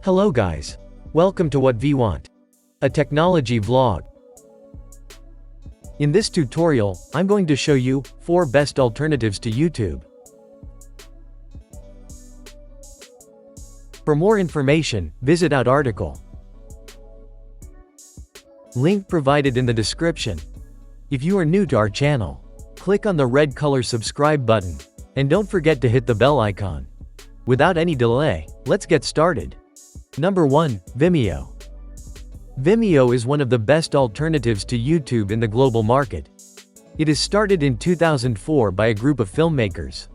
Hello guys. Welcome to WhatVwant, a technology vlog. In this tutorial, I'm going to show you 4 best alternatives to YouTube. For more information, visit out article. Link provided in the description. If you are new to our channel, click on the red color subscribe button, and don't forget to hit the bell icon. Without any delay, let's get started. Number 1, Vimeo. Vimeo is one of the best alternatives to YouTube in the global market. It is started in 2004 by a group of filmmakers.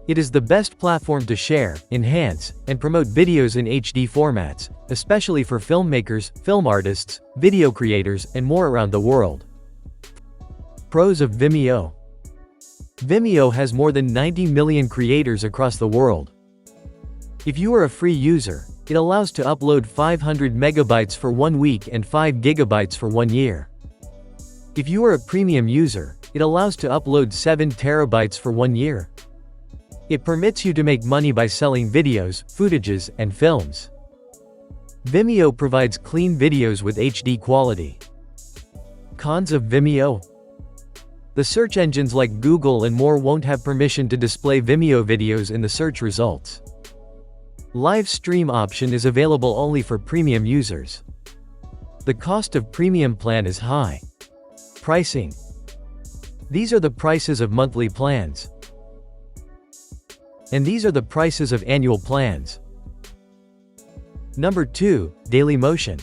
It is the best platform to share, enhance, and promote videos in HD formats, especially for filmmakers, film artists, video creators, and more around the world. Pros of Vimeo. Vimeo has more than 90 million creators across the world. If you are a free user, it allows to upload 500 megabytes for 1 week and 5 gigabytes for 1 year. If you are a premium user, it allows to upload 7 terabytes for 1 year. It permits you to make money by selling videos, footages, and films. Vimeo provides clean videos with HD quality. Cons of Vimeo. The search engines like Google and more won't have permission to display Vimeo videos in the search results. Live stream option is available only for premium users. The cost of premium plan is high. Pricing. These are the prices of monthly plans. And these are the prices of annual plans. Number 2, DailyMotion.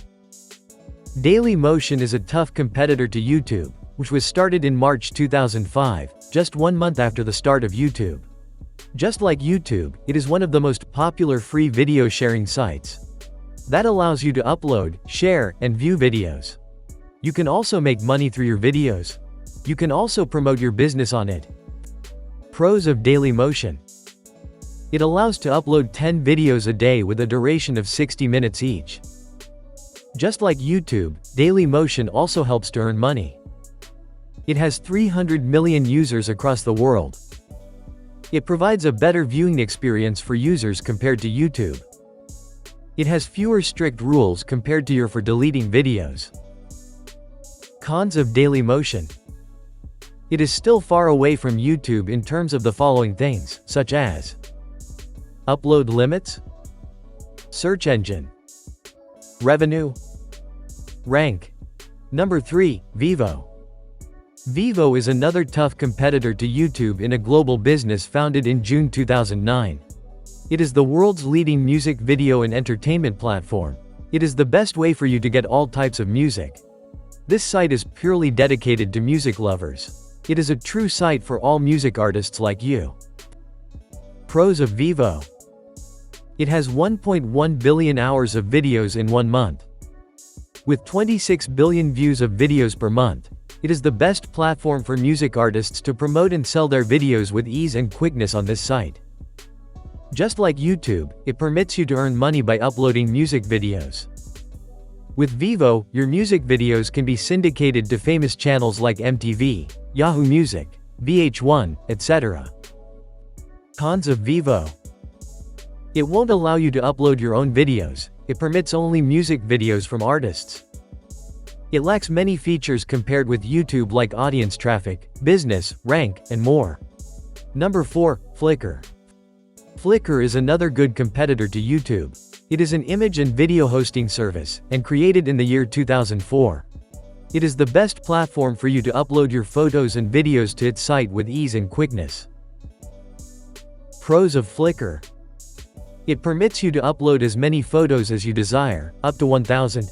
DailyMotion is a tough competitor to YouTube, which was started in March 2005, just 1 month after the start of YouTube. Just like YouTube, it is one of the most popular free video sharing sites. That allows you to upload, share, and view videos. You can also make money through your videos. You can also promote your business on it. Pros of DailyMotion. It allows to upload 10 videos a day with a duration of 60 minutes each. Just like YouTube, DailyMotion also helps to earn money. It has 300 million users across the world. It provides a better viewing experience for users compared to YouTube. It has fewer strict rules compared to for deleting videos. Cons of DailyMotion. It is still far away from YouTube in terms of the following things, such as upload limits, search engine, revenue, rank. Number 3, Vevo. Vevo is another tough competitor to YouTube in a global business founded in June 2009. It is the world's leading music video and entertainment platform. It is the best way for you to get all types of music. This site is purely dedicated to music lovers. It is a true site for all music artists like you. Pros of Vevo. It has 1.1 billion hours of videos in 1 month. With 26 billion views of videos per month, it is the best platform for music artists to promote and sell their videos with ease and quickness on this site. Just like YouTube, it permits you to earn money by uploading music videos. With Vevo, your music videos can be syndicated to famous channels like MTV, Yahoo Music, VH1, etc. Cons of Vevo. It won't allow you to upload your own videos. It permits only music videos from artists. It lacks many features compared with YouTube like audience traffic, business, rank, and more. Number 4, Flickr. Flickr is another good competitor to YouTube. It is an image and video hosting service, and created in the year 2004. It is the best platform for you to upload your photos and videos to its site with ease and quickness. Pros of Flickr. It permits you to upload as many photos as you desire, up to 1,000.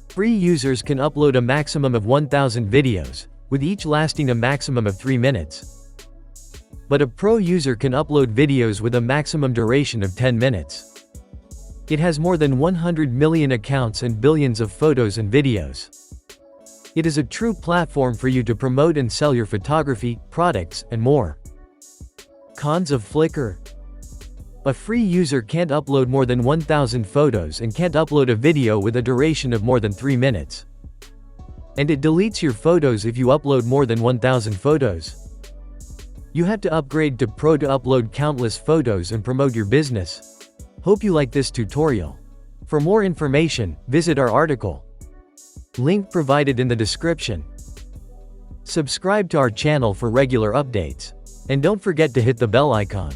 Free users can upload a maximum of 1,000 videos, with each lasting a maximum of 3 minutes. But a pro user can upload videos with a maximum duration of 10 minutes. It has more than 100 million accounts and billions of photos and videos. It is a true platform for you to promote and sell your photography, products, and more. Cons of Flickr. A free user can't upload more than 1,000 photos and can't upload a video with a duration of more than 3 minutes. And it deletes your photos if you upload more than 1,000 photos. You have to upgrade to Pro to upload countless photos and promote your business. Hope you like this tutorial. For more information, visit our article. Link provided in the description. Subscribe to our channel for regular updates. And don't forget to hit the bell icon.